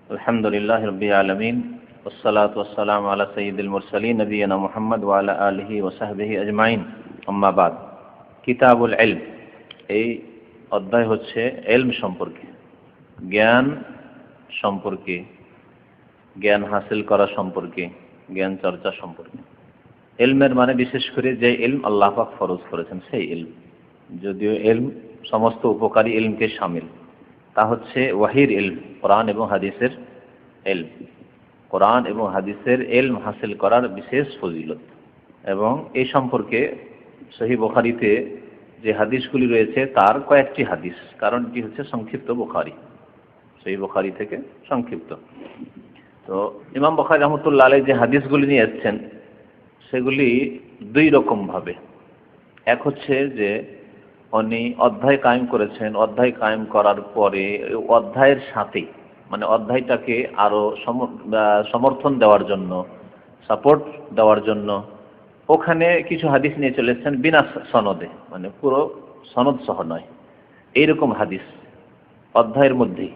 আলহামদুলিল্লাহ রাব্বিল আলামিন ওয়াসসালাতু ওয়াসসালামু আলা সাইয়্যিদিল মুরসালিন নবিয়িনা মুহাম্মদ ওয়া আলা আলিহি ওয়া সাহবিহি আজমাইন। আম্মা বাদ। কিতাবুল ইলম, এই অধ্যায় হচ্ছে ইলম সম্পর্কে, জ্ঞান সম্পর্কে, জ্ঞান হাসিল করা সম্পর্কে, জ্ঞান চর্চা সম্পর্কে। ইলমের মানে বিশেষ করে যে ইলম আল্লাহ পাক ফরজ করেছেন সেই ইলম, যদিও ইলম সমস্ত উপকারী ইলমকে শামিল। তা হচ্ছে ওয়াহির ইলম, কোরআন এবং হাদিসের ইলম। কোরআন এবং হাদিসের ইলম হাসিল করার বিশেষ ফজিলত, এবং এই সম্পর্কে সহিহ বুখারীতে যে হাদিসগুলি রয়েছে তার কয়েকটি হাদিস, কারণ এটি হচ্ছে সংক্ষিপ্ত বুখারী, সহিহ বুখারী থেকে সংক্ষিপ্ত। তো ইমাম বুখারী রাহমাতুল্লাহ আলাইহি যে হাদিসগুলি নিয়ে এসেছেন সেগুলি দুই রকম ভাবে। এক হচ্ছে যে উনি অধ্যায় কায়েম করেছেন, অধ্যায় কায়েম করার পরে অধ্যায়ের সাথে মানে অধ্যায়টাকে আরো সমর্থন দেওয়ার জন্য, সাপোর্ট দেওয়ার জন্য ওখানে কিছু হাদিস নিয়ে চলেছেন বিনা সনদে, মানে পুরো সনদ সহ নয়, এইরকম হাদিস অধ্যায়ের মধ্যেই।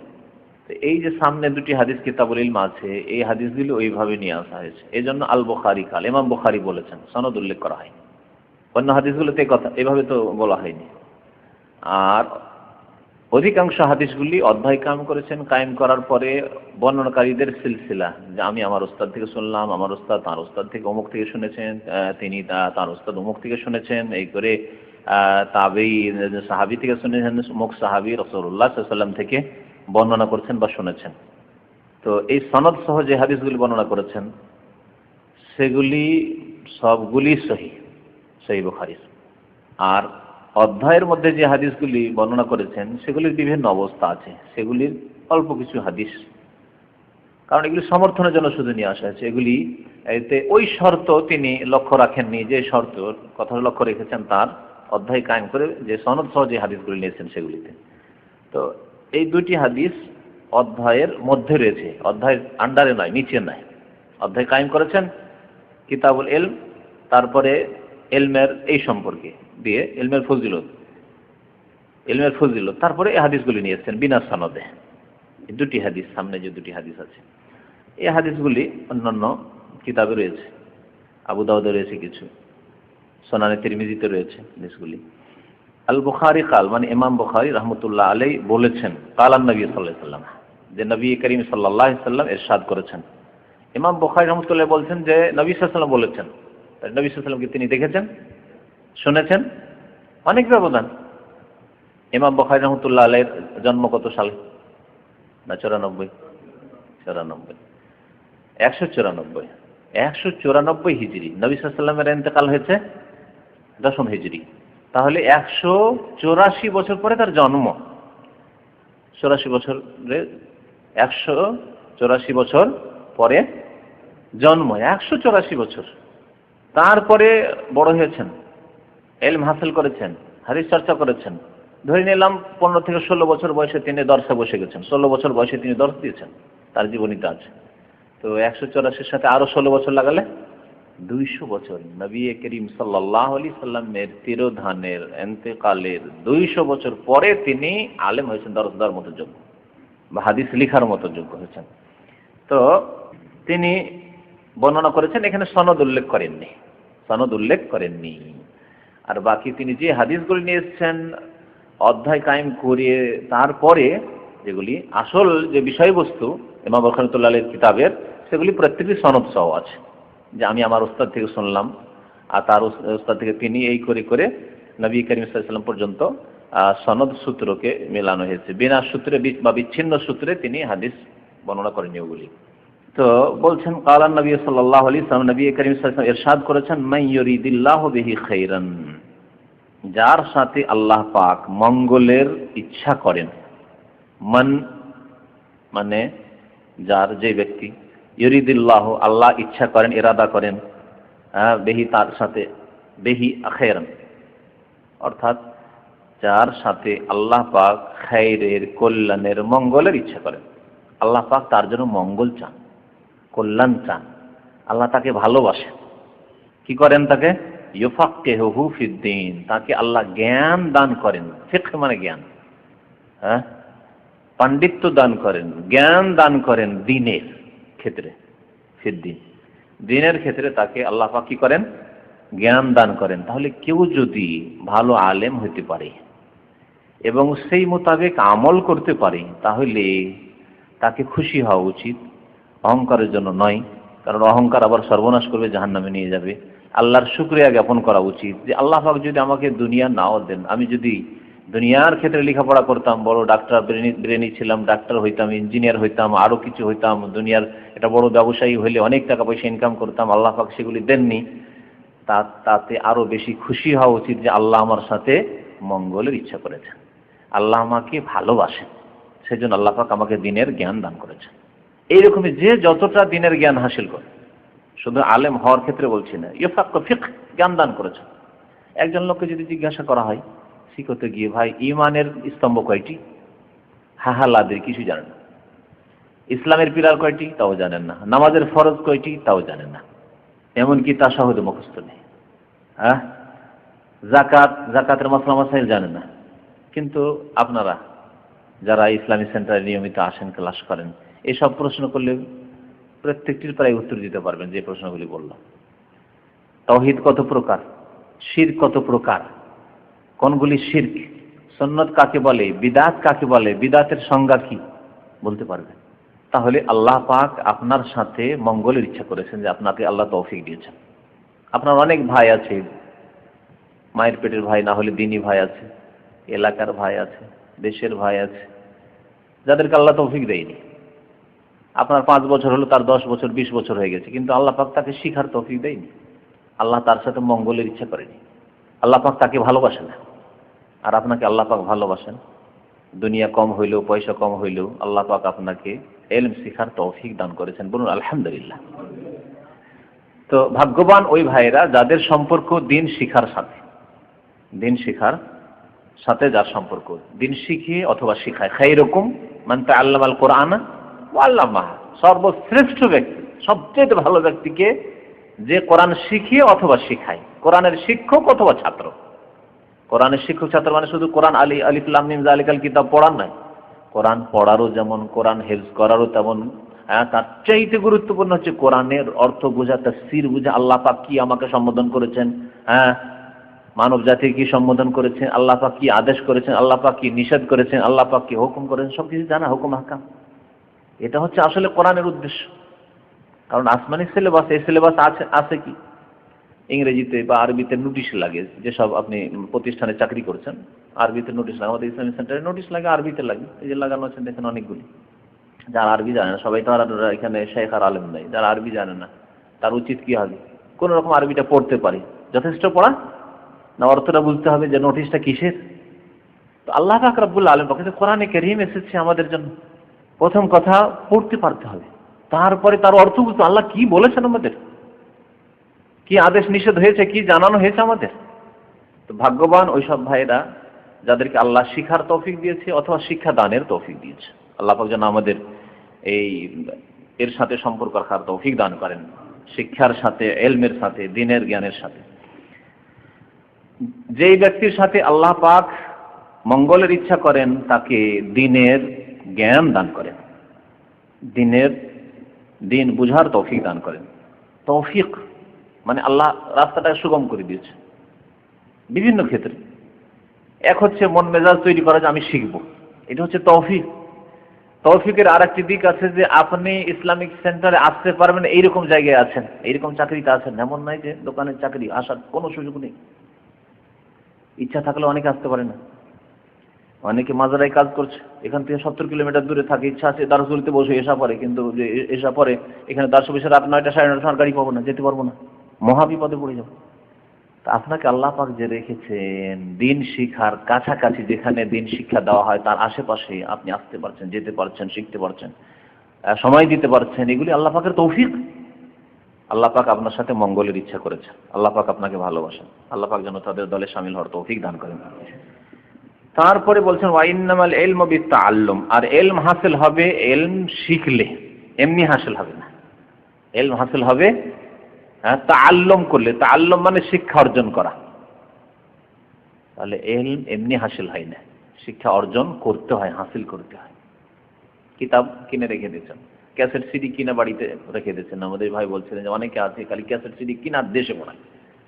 এই যে সামনে দুটি হাদিস কিতাবুল ইলম আছে, এই হাদিসগুলি ওইভাবে নিয়ে আসা হয়েছে। এই জন্য আল বুখারী কাল, ইমাম বুখারী বলেছেন, সনদ উল্লেখ করা হয়। অন্য হাদিসগুলোতে কথা এভাবে তো বলা হয়নি। আর অধিকাংশ হাদিসগুলি অধ্যায় কায়েম করেছেন, কায়েম করার পরে বর্ণনাকারীদের সিলসিলা, যে আমি আমার ওস্তাদ থেকে শুনলাম, আমার ওস্তাদ তার ওস্তাদ থেকে অমুক থেকে শুনেছেন, তিনি তার ওস্তাদ অমুক থেকে শুনেছেন, এই করে তাবেঈ সাহাবী থেকে শুনেছেন, অমুক সাহাবী রাসূলুল্লাহ সাল্লাল্লাহু আলাইহি ওয়াসাল্লাম থেকে বর্ণনা করছেন বা শুনেছেন। তো এই সনদ সহ যে হাদিসগুলি বর্ণনা করেছেন সেগুলি সবগুলি সহিহ বুখারীর। আর অধ্যায়ের মধ্যে যে হাদিসগুলি বর্ণনা করেছেন সেগুলির বিভিন্ন অবস্থা আছে, সেগুলির অল্প কিছু হাদিস, কারণ এগুলি সমর্থনের জন্য শুধু নিয়ে আসা হয়েছে। এগুলি এতে ওই শর্ত তিনি লক্ষ্য রাখেননি, যে শর্ত কথা লক্ষ্য রেখেছেন তার অধ্যায় কায়েম করে যে সনদ সহ যে হাদিসগুলি নিয়েছেন সেগুলিতে। তো এই দুটি হাদিস অধ্যায়ের মধ্যে রয়েছে, অধ্যায়ের আন্ডারে নয়, নিচে নয়। অধ্যায় কায়েম করেছেন কিতাবুল ইলম, তারপরে ইলমের এই সম্পর্কে দিয়ে ইলমের ফজিলত, তারপরে এই হাদিসগুলি নিয়েছেন বিনা সনদে। এই দুটি হাদিস, সামনে যে দুটি হাদিস আছে, এই হাদিসগুলি অন্যান্য কিতাবে রয়েছে, আবু দাউদে রয়েছে, কিছু সুনানে তিরমিজিতে রয়েছে হাদিসগুলি। আল বুখারী কাল মানে ইমাম বুখারী রাহমাতুল্লাহ আলাইহি বলেছেন, কালান নবী সাল্লাল্লাহু আলাইহি ওয়াসাল্লাম, যে নবী করিম সাল্লাল্লাহু আলাইহি ওয়াসাল্লাম ইরশাদ করেছেন। ইমাম বুখারী রাহমাতুল্লাহ বলছেন যে নবী সাল্লাল্লাহু আলাইহি ওয়াসাল্লাম বলেছেন। নবী সাল্লাল্লাহু আলাইহি ওয়াসাল্লামকে তিনি দেখেছেন, শুনেছেন, অনেক ব্যবধান। ইমাম বুখারী রাহমাতুল্লাহ আলাইহির জন্ম কত সালে? না 94? 194 হিজরি। নবী সাল্লাল্লাহু আলাইহি ওয়াসাল্লামের ইন্তেকাল হয়েছে 10ম হিজরি। তাহলে 184 বছর পরে তার জন্ম। 84 বছরে 184 বছর পরে জন্ম, 184 বছর। তারপরে বড় হয়েছেন, ইলম হাসিল করেছেন, হাদিস চর্চা করেছেন। ধরে নিলাম 15 থেকে 16 বছর বয়সে তিনি দর্শে বসে গেছেন, 16 বছর বয়সে তিনি দর্শ দিয়েছেন, তার জীবনীতে আছে। তো 184 সাথে আরো 16 বছর লাগালে 200 বছর। নবী করিম সাল্লাল্লাহু আলাইহি সাল্লামের তিরোধানের, ইন্তেকালের 200 বছর পরে তিনি আলেম হয়েছেন, দর্শ দেওয়ার মতো যোগ্য বা হাদিস লেখার মতো যোগ্য হয়েছেন। তো তিনি বর্ণনা করেছেন, এখানে সনদ উল্লেখ করেননি। আর বাকি তিনি যে হাদিসগুলি নিয়ে এসেছেন অধ্যায় কায়েম করে, তারপরে যেগুলি আসল যে বিষয়বস্তু ইমাম বুখারী রাহমাতুল্লাহ আলাইহির কিতাবের, সেগুলি প্রত্যেকটি সনদ সহ আছে, যে আমি আমার ওস্তাদ থেকে শুনলাম, আর তার ওস্তাদ থেকে তিনি, এই করে করে নবী করিম সাল্লাল্লাহু আলাইহি ওয়াসাল্লাম পর্যন্ত সনদ সূত্রকে মেলানো হয়েছে। বিনা সূত্রে বা বিচ্ছিন্ন সূত্রে তিনি হাদিস বর্ণনা করেননি ওগুলি। তো বলছেন কালান নবী সাল্লাল্লাহু আলাইহি ওয়াসাল্লাম, নবী করিম সাল্লাল্লাহু আলাইহি ওয়াসাল্লাম ইরশাদ করেছেন, মান ইউরিদিল্লাহু বিহি খাইরান, যার সাথে আল্লাহ পাক মঙ্গলের ইচ্ছা করেন। মান মানে যার, যে ব্যক্তি, ইউরিদিল্লাহ আল্লাহ ইচ্ছা করেন, ইরাদা করেন, বিহি তার সাথে, বিহি খাইরান অর্থাৎ যার সাথে আল্লাহ পাক খাইরের, কল্যাণের, মঙ্গলের ইচ্ছা করেন। আল্লাহ পাক তার জন্য মঙ্গল চান, কল্যাণ চান, আল্লাহ তাকে ভালোবাসেন। কি করেন? তাকে ইউফাক্কিহুহু ফিদ্দীন, তাকে আল্লাহ জ্ঞান দান করেন। ফিকহ মানে জ্ঞান, পাণ্ডিত্য দান করেন, জ্ঞান দান করেন দ্বীনের ক্ষেত্রে, ফিদ্দিন, দ্বীনের ক্ষেত্রে তাকে আল্লাহ পাক কি করেন? জ্ঞান দান করেন। তাহলে কেউ যদি ভালো আলেম হইতে পারে এবং সেই মোতাবেক আমল করতে পারে, তাহলে তাকে খুশি হওয়া উচিত, অহংকারের জন্য নয়। কারণ অহংকার আবার সর্বনাশ করবে, জাহান্নামে নিয়ে যাবে। আল্লাহর শুকরিয়া জ্ঞাপন করা উচিত যে আল্লাহ পাক যদি আমাকে দুনিয়া নাও দেন, আমি যদি দুনিয়ার ক্ষেত্রে লেখাপড়া করতাম, বড় ডাক্তার ব্রেনি ছিলাম, ডাক্তার হইতাম, ইঞ্জিনিয়ার হইতাম, আরো কিছু হইতাম, দুনিয়ার এটা বড় ব্যবসায়ী হইলে অনেক টাকা পয়সা ইনকাম করতাম, আল্লাহ পাক সেগুলি দেননি, তাতে আরো বেশি খুশি হওয়া উচিত যে আল্লাহ আমার সাথে মঙ্গলের ইচ্ছা করেছেন, আল্লাহ আমাকে ভালোবাসেন, সেজন্য আল্লাহ পাক আমাকে দ্বীনের জ্ঞান দান করেছেন। এইরকমই যে যতটা দ্বীনের জ্ঞান হাসিল করে, শুধু আলেম হওয়ার ক্ষেত্রে বলছি না, ফিকহ জ্ঞান দান করেছেন। একজন লোককে যদি জিজ্ঞাসা করা হয় শিখতে গিয়ে, ভাই ইমানের স্তম্ভ কয়টি? হাহালাদের কিছু জানেন না। ইসলামের পিলার কয়টি? তাও জানেন না। নামাজের ফরজ কয়টি? তাও জানেন না। এমনকি তাশাহুদ মুখস্থ নেই। হ্যাঁ, জাকাতের মাসলা মাসাইল জানেন না। কিন্তু আপনারা যারা ইসলামী সেন্টারে নিয়মিত আসেন, ক্লাস করেন, এসব প্রশ্ন করলে প্রত্যেকটির প্রায় উত্তর দিতে পারবেন যে প্রশ্নগুলি বললাম। তাওহীদ কত প্রকার, শিরক কত প্রকার, কোনগুলি শিরক, সুন্নাত কাকে বলে, বিদআত কাকে বলে, বিদআতের সংজ্ঞা কি বলতে পারবেন। তাহলে আল্লাহ পাক আপনার সাথে মঙ্গলের ইচ্ছা করেছেন, যে আপনাকে আল্লাহ তৌফিক দিয়েছেন। আপনার অনেক ভাই আছে, মায়ের পেটের ভাই না হলে দিনী ভাই আছে, এলাকার ভাই আছে, দেশের ভাই আছে, যাদেরকে আল্লাহ তৌফিক দেয়নি। আপনার 5 বছর হলো, তার 10 বছর 20 বছর হয়ে গেছে, কিন্তু আল্লাহ পাক তাকে শিখার তৌফিক দেয়নি। আল্লাহ তার সাথে মঙ্গলের ইচ্ছা করেনি। আল্লাহ পাক তাকে ভালোবাসেন না। আর আপনাকে আল্লাহ পাক ভালোবাসেন। দুনিয়া কম হইলেও, পয়সা কম হইলেও আল্লাহ পাক আপনাকে ইলম শিখার তৌফিক দান করেছেন। বলুন আলহামদুলিল্লাহ। তো ভাগ্যবান ওই ভাইরা যাদের সম্পর্ক দ্বীন শিখার সাথে, দ্বীন শিখার সাথে যার সম্পর্ক, দ্বীন শিখিয়ে অথবা শিখায়। খায়রুকুম মান তাআল্লামাল কুরআন ওয়া আল্লামাহু, সর্বশ্রেষ্ঠ ব্যক্তি, সবচেয়ে ভালো ব্যক্তিকে যে কোরআন শিখিয়ে অথবা শিখায়। কোরআনের শিক্ষক অথবা ছাত্র। কোরআনের শিক্ষক ছাত্র মানে শুধু কোরআন আলিফ লাম মিম যালিকাল কিতাব পড়ার নয়, কোরআন পড়ারও যেমন, কোরআন হেফজ করারও তেমন। তার চাইতে গুরুত্বপূর্ণ হচ্ছে কোরআনের অর্থ বোঝা, তাফসীর বোঝা, আল্লাহ পাক কি আমাকে সম্বোধন করেছেন, মানব জাতিকে কি সম্বোধন করেছেন, আল্লাহ পাক কি আদেশ করেছেন, আল্লাহ পাক কি নিষেধ করেছেন, আল্লাহ পাক কি হুকুম করেছেন, সবকিছু জানা, হুকুম আহকাম। এটা হচ্ছে আসলে কোরআনের উদ্দেশ্য। কারণ আসমানি সিলেবাস, এই সিলেবাস আছে কি ইংরেজিতে বা আরবিতে নোটিশ লাগে, যেসব আপনি প্রতিষ্ঠানে চাকরি করছেন আরবিতে নোটিশ লাগে, আমাদের ইসলামিক সেন্টারে নোটিশ লাগে, আরবিতে লাগে। এই যে লাগানো আছে দেখেন অনেকগুলি। যারা আরবি জানে না, সবাই তো আর এখানে শেখ আর আলেম নাই, যারা আরবি জানে না তার উচিত কি হবে, কোন রকম আরবিটা পড়তে পারি, যথেষ্ট পড়া না, অর্থটা বুঝতে হবে যে নোটিশটা কিসের। তো আল্লাহ পাক রব্বুল আলামিন বলেন কোরআনে কারীম এসেছে আমাদের জন্য, প্রথম কথা পড়তে পারতে হবে, তারপরে তার অর্থ বুঝতে, আল্লাহ কি বলেছেন আমাদের, কি আদেশ নিষেধ হয়েছে, কি জানানো হয়েছে আমাদের। তো ভাগ্যবান ওইসব ভাইরা যাদেরকে আল্লাহ শিখার তৌফিক দিয়েছে অথবা শিক্ষা দানের তৌফিক দিয়েছে। আল্লাহ পাক যেন আমাদের এর সাথে সম্পর্ক রাখার তৌফিক দান করেন, শিক্ষার সাথে, ইলমের সাথে, দ্বীনের জ্ঞানের সাথে। যেই ব্যক্তির সাথে আল্লাহ পাক মঙ্গলের ইচ্ছা করেন তাকে দ্বীনের জ্ঞান দান করেন, দ্বীন বুঝার তৌফিক দান করেন। তৌফিক মানে আল্লাহ রাস্তাটা সুগম করে দিয়েছে বিভিন্ন ক্ষেত্রে। এক হচ্ছে মন মেজাজ তৈরি করা যে আমি শিখবো, এটা হচ্ছে তৌফিক। তৌফিকের আরেকটি দিক আছে যে আপনি ইসলামিক সেন্টারে আসতে পারবেন, এইরকম জায়গায় আছেন, এইরকম চাকরিতে আছেন, এমন নয় যে দোকানের চাকরি আসার কোনো সুযোগ নেই। ইচ্ছা থাকলে অনেকে আসতে পারে না, অনেকে মাজারায় কাজ করছে, এখান থেকে 70 কিলোমিটার দূরে থাকে, ইচ্ছা আছে দারুসুলিতে বসে এসা পরে, কিন্তু এসা পরে এখানে দারুস বসে রাত 9টা 9:30 গাড়ি পাবো না, যেতে পারবো না, মহা বিপদে পড়ে যাবো। তা আপনাকে আল্লাহ পাক যে রেখেছেন দ্বীন শিখার কাছাকাছি, যেখানে দ্বীন শিক্ষা দেওয়া হয় তার আশেপাশে আপনি আসতে পারছেন, যেতে পারছেন, শিখতে পারছেন, সময় দিতে পারছেন, এগুলি আল্লাহ পাকের তৌফিক। আল্লাহ পাক আপনার সাথে মঙ্গলের ইচ্ছা করেছেন, আল্লাহ পাক আপনাকে ভালোবাসেন, আল্লাহ পাক যেন তাদের দলে শামিল হওয়ার তৌফিক দান করেন। তারপরে বলছেন ওয়াইন্নামাল ইলমু বিত্তাআল্লুম, আর ইলম হাসিল হবে ইলম শিখলে, এমনি হাসিল হবে না। ইলম হাসিল হবে তাআল্লুম করলে, তাআল্লুম মানে শিক্ষা অর্জন করা। তাহলে ইলম এমনি হাসিল হয় না, শিক্ষা অর্জন করতে হয়, হাসিল করতে হয়। কিতাব কিনে রেখে দিয়েছেন, ক্যাসেট সিডি কিনে বাড়িতে রেখে দিয়েছেন। আমাদের ভাই বলছিলেন যে অনেকে আছে খালি ক্যাসেট সিডি কিনার দেশে পড়ায়,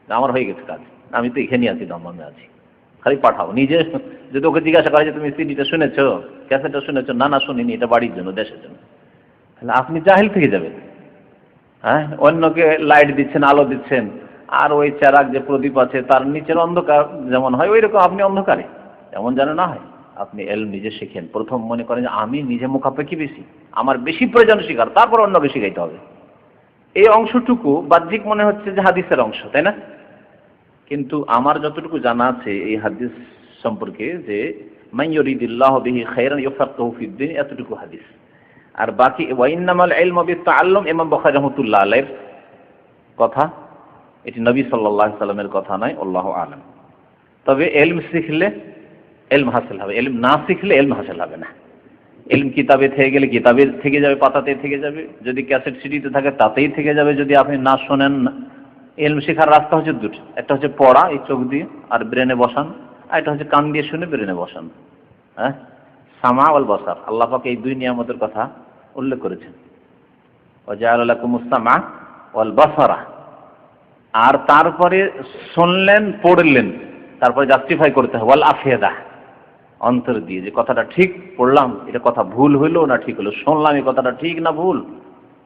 আমার হয়ে গেছে কাজ, আমি তো এখানেই আছি, দমদমে আছি, খালি পাঠাও। নিজে যদি ওকে জিজ্ঞাসা করে যে তুমি সিডিটা শুনেছো, ক্যাসেটটা শুনেছো, না না শুনিনি, এটা বাড়ির জন্য, দেশের জন্য, তাহলে আপনি জাহিল থেকে যাবেন। হ্যাঁ, অন্যকে লাইট দিচ্ছেন, আলো দিচ্ছেন, আর ওই চেরাগ যে প্রদীপ আছে তার নিচের অন্ধকার যেমন হয় ওই রকম আপনি অন্ধকারে, এমন যেন না হয়। আপনি এলম নিজে শিখেন। প্রথম মনে করেন যে আমি নিজে মুখাপেক্ষি বেশি, আমার বেশি প্রয়োজন শিখার, তারপর অন্যকে শিখাইতে হবে। এই অংশটুকু বাহ্যিক মনে হচ্ছে যে হাদিসের অংশ, তাই না? কিন্তু আমার যতটুকু জানা আছে এই হাদিস সম্পর্কে যে মান ইউরিদিল্লাহু বিহি খায়রান ইউফাক্কিহু ফিদ্দীন, এতটুকু হাদিস। আর বাকি ওয়া ইন্নামাল ইলমু বিত্তাআল্লুম, ইমাম বুখারী রাহমাতুল্লাহ আলাইহির কথা, এটি নবী সাল্লাল্লাহু আলাইহি সাল্লামের কথা নয়, আল্লাহু আ'লাম। তবে ইলম শিখলে ইলম হাসিল হবে, ইলম না শিখলে ইলম হাসিল হবে না। ইলম কিতাবে থেকে গেলে কিতাবে থেকে যাবে, পাতাতে থেকে যাবে, যদি ক্যাসেট সিডিতে থাকে তাতেই থেকে যাবে, যদি আপনি না শোনেন। ইলম শেখার রাস্তা হচ্ছে দুটো, একটা হচ্ছে পড়া এই চোখ দিয়ে আর ব্রেনে বসান, আর একটা হচ্ছে কান দিয়ে শুনে ব্রেনে বসান। হ্যাঁ, সামা ওয়াল বসার, আল্লাহ পাক এই দুই নিয়ামতের কথা উল্লেখ করেছেন। ওয়া জাআলা লাকুমুস সামা ওয়াল বসারা, আর তারপরে শুনলেন, পড়লেন, তারপরে জাস্টিফাই করতে হবে ওয়াল আফিয়াদা, অন্তর দিয়ে যে কথাটা ঠিক পড়লাম, এটা কথা ভুল হইলো না ঠিক হলো, শুনলাম এই কথাটা ঠিক না ভুল,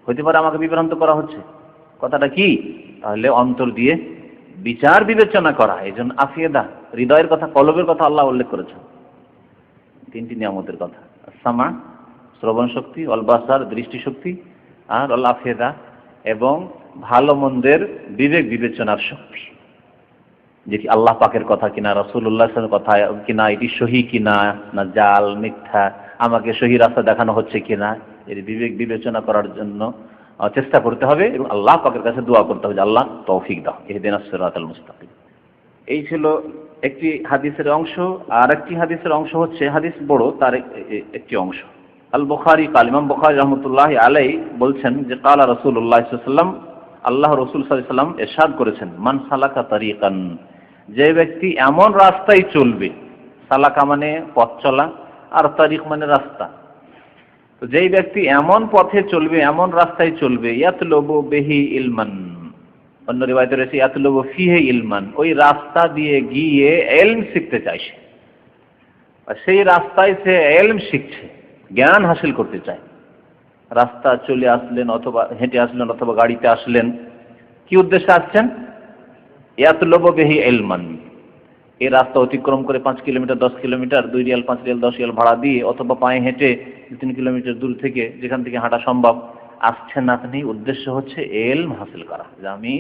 হইতে পারে আমাকে বিভ্রান্ত করা হচ্ছে, কথাটা কি, তাহলে অন্তর দিয়ে বিচার বিবেচনা করা। এই জন্য আফিয়াদা, হৃদয়ের কথা, কলবের কথা আল্লাহ উল্লেখ করেছেন। তিনটি নিয়ামতের কথা, সামা শ্রবণ শক্তি, অল বাসার দৃষ্টিশক্তি, আর অল আফিয়াদা এবং ভালো মন্দের বিবেক বিবেচনার শক্তি, যে কি আল্লাহ পাকের কথা কিনা, রাসূলুল্লাহ সাল্লাল্লাহু আলাইহি ওয়াসাল্লামের কথা কিনা, এটি সহি কিনা না জাল মিথ্যা, আমাকে সহি রাস্তা দেখানো হচ্ছে কিনা, এর বিবেক বিবেচনা করার জন্য চেষ্টা করতে হবে এবং আল্লাহ পাকের কাছে দোয়া করতে হবে যে আল্লাহ তৌফিক দাও, ইহদিনাস সিরাতাল মুস্তাকিম। এই ছিল একটি হাদিসের অংশ। আর একটি হাদিসের অংশ হচ্ছে, হাদিস বড়, তার একটি অংশ। আল বুখারী কাল, ইমাম বুখারী রাহমাতুল্লাহি আলাইহি বলছেন যে কালা রাসূলুল্লাহ সাল্লাল্লাহু আলাইহি ওয়াসাল্লাম, আল্লাহ রাসূল সাল্লাল্লাহু আলাইহি ওয়াসাল্লাম ইরশাদ করেছেন, মান সালাকা তারিকান, যে ব্যক্তি এমন রাস্তায় চলবে, সালাকা মানে পথ চলা, আর তারিক মানে রাস্তা, তো যেই ব্যক্তি এমন পথে চলবে, এমন রাস্তায় চলবে, ইয়াতলুবু বিহি ইলমান, অন্য রিওয়ায়েতে রয়েছে ইয়াতলুবু ফিহি ইলমান, ওই রাস্তা দিয়ে গিয়ে ইলম শিখতে চাইছে, আর সেই রাস্তায় সে ইলম শিখছে, জ্ঞান হাসিল করতে চায়। রাস্তা চলে আসলেন অথবা হেঁটে আসলেন অথবা গাড়িতে আসলেন, কি উদ্দেশ্যে আসছেন? ইয়াতলুবু বিহি ইলমান, এই রাস্তা অতিক্রম করে 5 kilometre 10 kilometre 2 Real 5 Real 10 Real ভাড়া দিয়ে অথবা পায়ে হেঁটে 3 কিলোমিটার দূর থেকে, যেখান থেকে হাঁটা সম্ভব, আসছেন আপনি, উদ্দেশ্য হচ্ছে ইলম হাসিল করা, যে আমি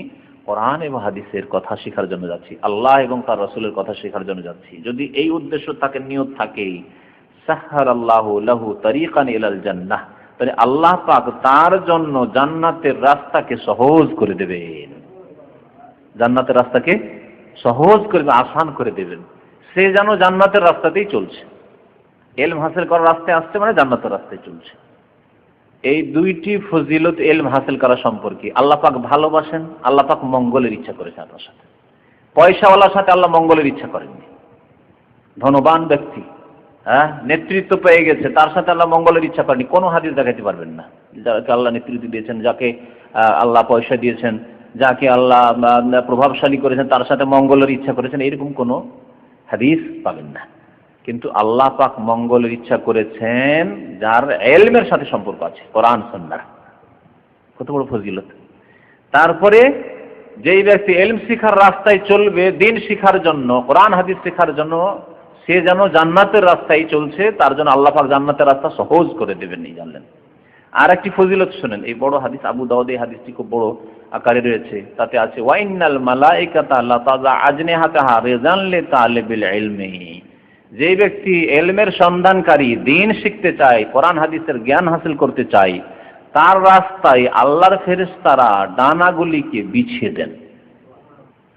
কোরআন এবং হাদিসের কথা শেখার জন্য যাচ্ছি, আল্লাহ এবং তার রাসূলের কথা শেখার জন্য যাচ্ছি। যদি এই উদ্দেশ্য থাকে, নিয়ত থাকে, সাহহারাল্লাহু লাহু তারিকান ইলাল জান্নাহ, তাহলে আল্লাহ পাক তার জন্য জান্নাতের রাস্তাকে সহজ করে দেবেন, জান্নাতের রাস্তাকে সহজ করে, আসান করে দেবেন। সে যেন জান্নাতের রাস্তাতেই চলছে, ইলম হাসিল করার রাস্তায় আসছে মানে জান্নাতের রাস্তায় চলছে। এই দুইটি ফজিলত ইলম হাসিল করা সম্পর্কে আল্লাহ পাক ভালোবাসেন, আল্লাহ পাক মঙ্গলের ইচ্ছা করেছেন আপনার সাথে। পয়সাওয়ালার সাথে আল্লাহ মঙ্গলের ইচ্ছা করেননি। ধনবান ব্যক্তি, হ্যাঁ, নেতৃত্ব পেয়ে গেছে, তার সাথে আল্লাহ মঙ্গলের ইচ্ছা করেনি। কোনো হাদিস দেখাতে পারবেন না যাকে আল্লাহ নেতৃত্ব দিয়েছেন, যাকে আল্লাহ পয়সা দিয়েছেন, যাকে আল্লাহ প্রভাবশালী করেছেন, তার সাথে মঙ্গলের ইচ্ছা করেছেন, এরকম কোনো হাদিস পাবেন না। কিন্তু আল্লাহ পাক মঙ্গলের ইচ্ছা করেছেন যার ইলমের সাথে সম্পর্ক আছে, কোরআন সুন্নাহ, কত বড় ফজিলত। তারপরে যেই ব্যক্তি ইলম শিখার রাস্তায় চলবে, দিন শিখার জন্য, কোরআন হাদিস শিখার জন্য, সে যেন জান্নাতের রাস্তায় চলছে, তার জন্য আল্লাহ পাক জান্নাতের রাস্তা সহজ করে দেবেন, এই জানলেন। আর একটি ফজিলত শুনেন, এই বড় হাদিস, আবু দাউদ এই হাদিসটি খুব বড় আকারে রয়েছে, তাতে আছে ওয়াইনাল মালাইকাতা লা তাযা আজনিহাতাহা রিজান লিতালিবিল ইলমি, যে ব্যক্তি ইলমের সন্ধানকারী, দ্বীন শিখতে চায়, কোরআন হাদিসের জ্ঞান হাসিল করতে চায়, তার রাস্তায় আল্লাহর ফেরেশতারা ডানাগুলিকে বিছিয়ে দেন।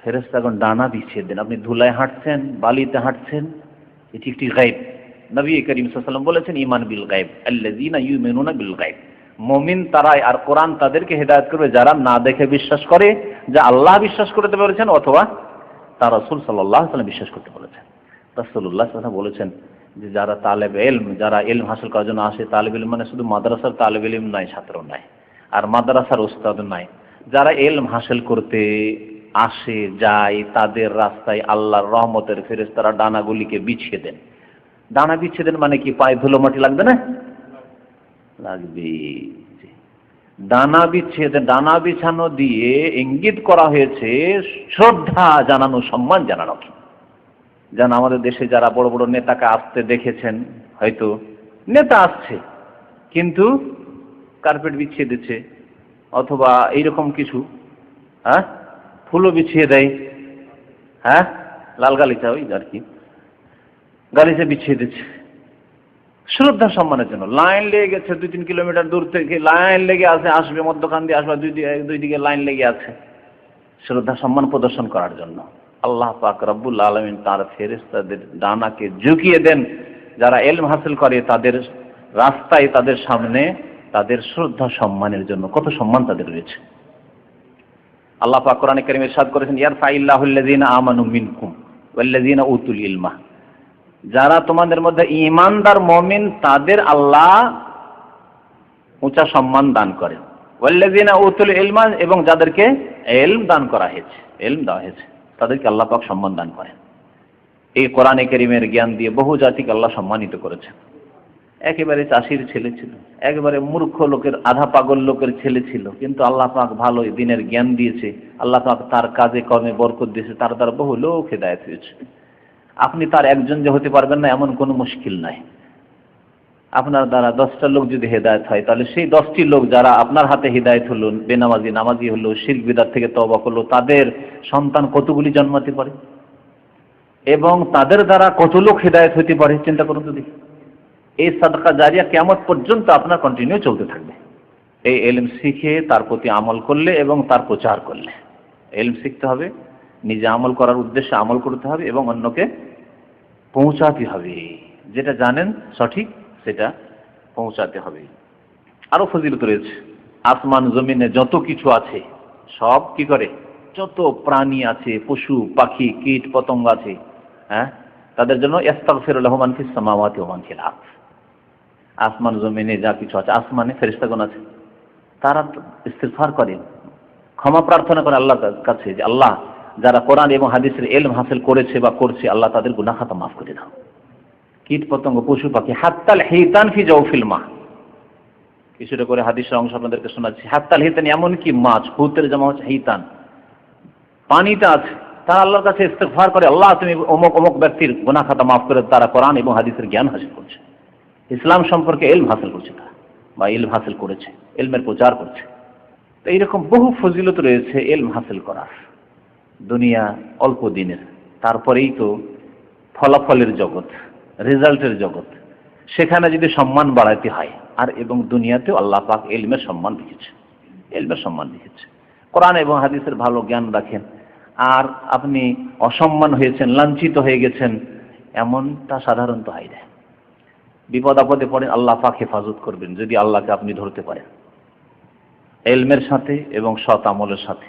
ফেরেশতাগণ ডানা বিছিয়ে দেন। আপনি ধুলায় হাঁটছেন, বালিতে হাঁটছেন, এটি একটি গায়ব। নবী করিম সাল্লাল্লাহু আলাইহি ওয়াসাল্লাম বলেছেন, ঈমান বিল গায়ব, আল্লাযীনা ইউমিনুনা বিল গায়ব, মুমিন তারাই, আর কোরআন তাদেরকে হেদায়েত করবে যারা না দেখে বিশ্বাস করে, যা আল্লাহ বিশ্বাস করতে বলেছেন অথবা তার রাসূল সাল্লাল্লাহু আলাইহি ওয়াসাল্লাম বিশ্বাস করতে বলেছেন। রাসূলুল্লাহ সাল্লাল্লাহু আলাইহি ওয়াসাল্লাম বলেছেন, যে যারা তালেব ইলম, যারা ইলম হাসিল করার জন্য আসে, তালেব ইলম মানে শুধু মাদ্রাসার তালেব ইলম নয়, ছাত্র নয়, আর মাদ্রাসার উস্তাদ নয়, যারা ইলম হাসিল করতে আসে যায়, তাদের রাস্তায় আল্লাহর রহমতের ফেরেশতারা ডানাগুলিকে বিছিয়ে দেন। ডানা বিছিয়ে দেন মানে কি? পায়ে ধুলো মাটি লাগবে না? লাগবে। ডানা বিছিয়ে দেন। ডানা বিছানো দিয়ে ইঙ্গিত করা হয়েছে শ্রদ্ধা জানানো, সম্মান জানানো। যেন আমাদের দেশে যারা বড় বড় নেতাকে আসতে দেখেছেন, হয়তো নেতা আসছে কিন্তু কার্পেট বিছিয়ে দিচ্ছে, অথবা এইরকম কিছু, হ্যাঁ, ফুলও বিছিয়ে দেয়, হ্যাঁ, লাল গালিচা, ওই আর কি, গালিচা বিছিয়ে দিচ্ছে শ্রদ্ধা সম্মানের জন্য। লাইন লেগে গেছে, 2-3 কিলোমিটার দূর থেকে লাইন লেগে আছে, আসবে মধ্যখান দিয়ে আসবে, দুই দিকে লাইন লেগে আছে শ্রদ্ধা সম্মান প্রদর্শন করার জন্য। আল্লাহ পাক রব্বুল আলামিন তার ফেরেশতাদের ডানাকে ঝুঁকিয়ে দেন, যারা ইলম হাসিল করে তাদের রাস্তায়, তাদের সামনে, তাদের শ্রদ্ধা সম্মানের জন্য। কত সম্মান তাদের রয়েছে। আল্লাহ পাক কোরআনে কারীমে ইরশাদ করেছেন, ইয়ারফাইল্লাহুল্লাযীনা আমানু মিনকুম ওয়াল্লাযীনা উতুল ইলমা, যারা তোমাদের মধ্যে ঈমানদার মুমিন তাদের আল্লাহ উঁচা সম্মান দান করেন। ওয়াল্লাযীনা উতুল ইলমা, এবং যাদেরকে ইলম দান করা হয়েছে, ইলম দেওয়া হয়েছে, তাদেরকে আল্লাহ পাক সম্মান দান করেন। এই কোরআনে কারীমের জ্ঞান দিয়ে বহু জাতিকে আল্লাহ সম্মানিত করেছেন। একেবারে চাষির ছেলে ছিল, একেবারে মূর্খ লোকের, আধা পাগল লোকের ছেলে ছিল, কিন্তু আল্লাহ পাক ভালো দিনের জ্ঞান দিয়েছে, আল্লাহ পাক তার কাজে কর্মে বরকত দিয়েছে, তার দ্বারা বহু লোক হেদায়েত হয়েছে। আপনি তার একজন যে হতে পারবেন না এমন কোনো মুশকিল নাই। আপনার দ্বারা 10টা লোক যদি হেদায়েত হয়, তাহলে সেই 10টি লোক যারা আপনার হাতে হেদায়েত হলো, বেনামাজি নামাজি হলো, শিরক বিদআত থেকে তওবা করলো, তাদের সন্তান কতগুলি জন্মাতে পারে এবং তাদের দ্বারা কত লোক হেদায়েত হতে পারে, চিন্তা করুন তো দেখি। এই সাদকা জারিয়া কিয়ামত পর্যন্ত আপনার কন্টিনিউ চলতে থাকবে, এই ইলম শিখে তার প্রতি আমল করলে এবং তার প্রচার করলে। ইলম শিখতে হবে, নিজে আমল করার উদ্দেশ্যে আমল করতে হবে এবং অন্যকে পৌঁছাতে হবে, যেটা জানেন সঠিক সেটা পৌঁছাতে হবে। আরো ফজিলত রয়েছে। আসমান জমিনে যত কিছু আছে সব কি করে, যত প্রাণী আছে, পশু পাখি কীট পতঙ্গ আছে, হ্যাঁ, তাদের জন্য ইস্তাগফিরু লাহু মান ফিস সামাওয়াতি ওয়া মান ফিল আরদ। আসমান জমিনে যা কিছু আছে, আসমানে ফেরেশতাগণ আছে, তারা ইস্তিগফার করে, ক্ষমা প্রার্থনা করে আল্লাহর কাছে যে আল্লাহ, যারা কোরআন এবং হাদিসের ইলম হাসিল করেছে বা করছে, আল্লাহ তাদের গুনাহ খাতা মাফ করে দাও। কীট পতঙ্গ পশু পাখি, হাত্তাল হিতান ফি জাওফিল মা, কিছুটা করে হাদিসের অংশ আপনাদেরকে শোনাচ্ছি। হাত্তাল হিতান, এমন কি মাছ, হুতের জামা হচ্ছে হিতান, পানিতে আছে, তারা আল্লাহর কাছে ইস্তিগফার করে, আল্লাহ তুমি অমুক অমুক ব্যক্তির গুনাহ খাতা মাফ করে। তারা কোরআন এবং হাদিসের জ্ঞান হাসিল করছে, ইসলাম সম্পর্কে ইলম হাসিল করছে, তারা বা ইলম হাসিল করেছে, ইলমের প্রচার করছে। তো এইরকম বহু ফজিলত রয়েছে ইলম হাসিল করার। দুনিয়া অল্প দিনের, তারপরেই তো ফলাফলের জগৎ, রেজাল্টের জগৎ, সেখানে যদি সম্মান বাড়াইতে হয়, আর এবং দুনিয়াতেও আল্লাহ পাক ইলমের সম্মান রেখেছে, ইলমের সম্মান রেখেছে। কোরআন এবং হাদিসের ভালো জ্ঞান রাখেন আর আপনি অসম্মান হয়েছেন, লাঞ্ছিত হয়ে গেছেন, এমনটা সাধারণত হয় না। বিপদ আপদে পড়ে আল্লাহ পাক হেফাজত করবেন যদি আল্লাহকে আপনি ধরতে পারেন ইলমের সাথে এবং সৎ আমলের সাথে।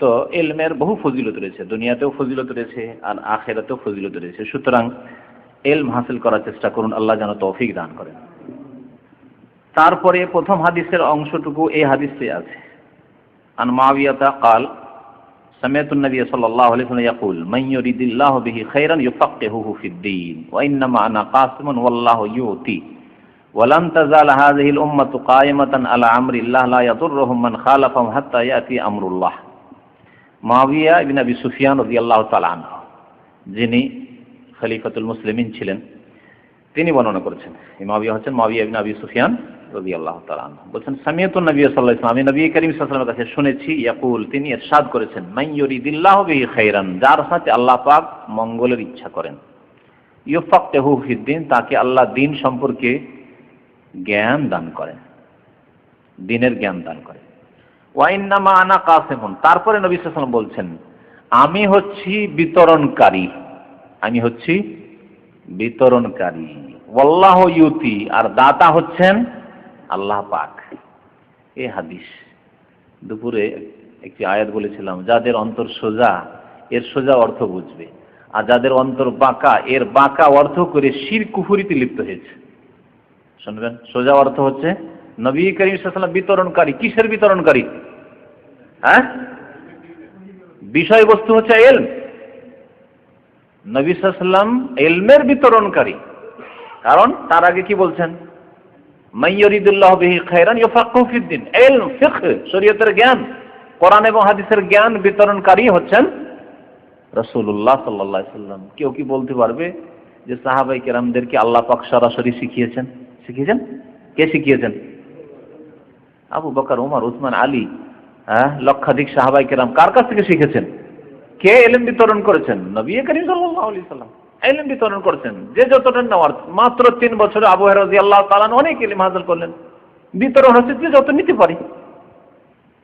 তো ইলমের বহু ফজিলত রয়েছে, দুনিয়াতেও ফজিলত রয়েছে আর আখিরাতেও ফজিলত রয়েছে। সুতরাং ইলম হাসিল করার চেষ্টা করুন, আল্লাহ যেন তৌফিক দান করেন। তারপরে প্রথম হাদিসের অংশটুকু এই হাদিসে আছে। আন মুআবিয়াতা قال سمعت النبي صلى الله عليه وسلم يقول من يريد الله به خيرا يفقهه في الدين وانما انا قاسم والله يؤتي ولن تزال هذه الامه قائمه على امر الله لا يضرهم من خالفهم حتى ياتي امر الله। মুআবিয়া ইবনে আবি সুফিয়ান রাদিয়াল্লাহু তাআলা আনহু, যিনি খলিফাতুল মুসলিমিন ছিলেন, তিনি বর্ণনা করেছেন। মুআবিয়া হচ্ছেন মুআবিয়া ইবনে আবি সুফিয়ান রাদিয়াল্লাহু তাআলা আনহু, বলেন সামিয়াতুন নবী সাল্লাল্লাহু আলাইহি ওয়াসাল্লাম, আমি নবী করিম সাল্লাল্লাহু আলাইহি ওয়াসাল্লামের কাছে শুনেছি, ইয়াকুল, তিনি ইরশাদ করেছেন, মান ইউরিদিল্লাহু বিহি খাইরান, যার সাথে আল্লাহ পাক মঙ্গলের ইচ্ছা করেন, ইউফাক্কিহু ফিদ্দিন, তাকে আল্লাহ দ্বীন সম্পর্কে জ্ঞান দান করেন, দ্বীনের জ্ঞান দান করেন। ওয়া ইন্নামা আনা কাসিমুন, তারপরে নবী সাল্লাল্লাহু আলাইহি ওয়াসাল্লাম বলছেন, আমি হচ্ছি বিতরণকারী, আমি হচ্ছি বিতরণকারী। ওয়াল্লাহু ইউতি, আর দাতা হচ্ছেন আল্লাহ পাক। এই হাদিস দুপুরে একটি আয়াত বলেছিলাম, যাদের অন্তর সোজা এর সোজা অর্থ বুঝবে, আর যাদের অন্তর বাঁকা, এর বাঁকা অর্থ করে শিরক কুফরিতে লিপ্ত হয়েছে। শুনবেন, সোজা অর্থ হচ্ছে নবী করিম সাল্লাল্লাহু আলাইহি ওয়াসাল্লাম বিতরণকারী। কিসের বিতরণকারী? হ্যাঁ, বিষয়বস্তু হচ্ছে ইলম। নবী সাল্লাল্লাহু আলাইহি ওয়াসাল্লাম ইলমের বিতরণকারী। কারণ তার আগে কি বলছেন? মাইয়ুরিদুল্লাহু বিহি খায়রান ইউফাক্কিহু ফিদ্দিন। ইলম, ফিকহ, শরীয়তের জ্ঞান, কোরআন এবং হাদিসের জ্ঞান বিতরণকারী হচ্ছেন রাসূলুল্লাহ সাল্লাল্লাহু আলাইহি ওয়াসাল্লাম। কেউ কি বলতে পারবে যে সাহাবায়ে কেরামদেরকে আল্লাহ পাক সরাসরি শিখিয়েছেন? শিখিয়েছেন? কে শিখিয়েছেন? আবু বকর, ওমর, উসমান, আলী, লক্ষাধিক সাহাবায়ে কেরাম কার কাছ থেকে শিখেছেন? কে ইলম বিতরণ করেছেন? নবী করিম সাল্লাল্লাহু আলাইহি ওয়াসাল্লাম ইলম বিতরণ করেছেন। যে যতটা নেওয়ার, মাত্র 3 বছরে আবু হুরায়রা রাদিয়াল্লাহু তাআলা অনেক ইলম হাসিল করলেন। বিতরণ হচ্ছে যে যত নিতে পারি।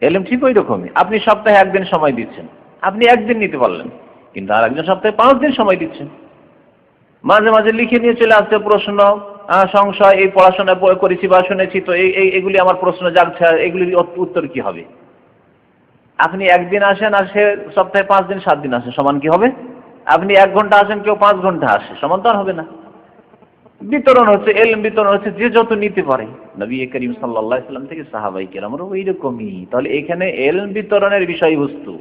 ইলম ঠিক ওই রকমই। আপনি সপ্তাহে 1 দিন সময় দিচ্ছেন, আপনি 1 দিন নিতে পারলেন, কিন্তু আর একজন সপ্তাহে 5 দিন সময় দিচ্ছেন। মাঝে মাঝে লিখে নিয়ে চলে আসছে প্রশ্ন, সংশয়, এই পড়াশোনা করেছি বা শুনেছি, তো এগুলি আমার প্রশ্ন জাগছে, এগুলির উত্তর কি হবে? আপনি 1 দিন আসেন আর সে সপ্তাহে 5 দিন 7 দিন আসে, সমান কি হবে? আপনি 1 ঘন্টা আসেন, কেউ 5 ঘন্টা আসে, সমান তো আর হবে না। বিতরণ হচ্ছে, ইলম বিতরণ হচ্ছে যে যত নিতে পারে। নবী করিম সাল্লাল্লাহু আলাইহি ওয়াসাল্লাম থেকে সাহাবায়ে কেরামরা ওইরকমই। তাহলে এখানে ইলম বিতরণের বিষয়বস্তু,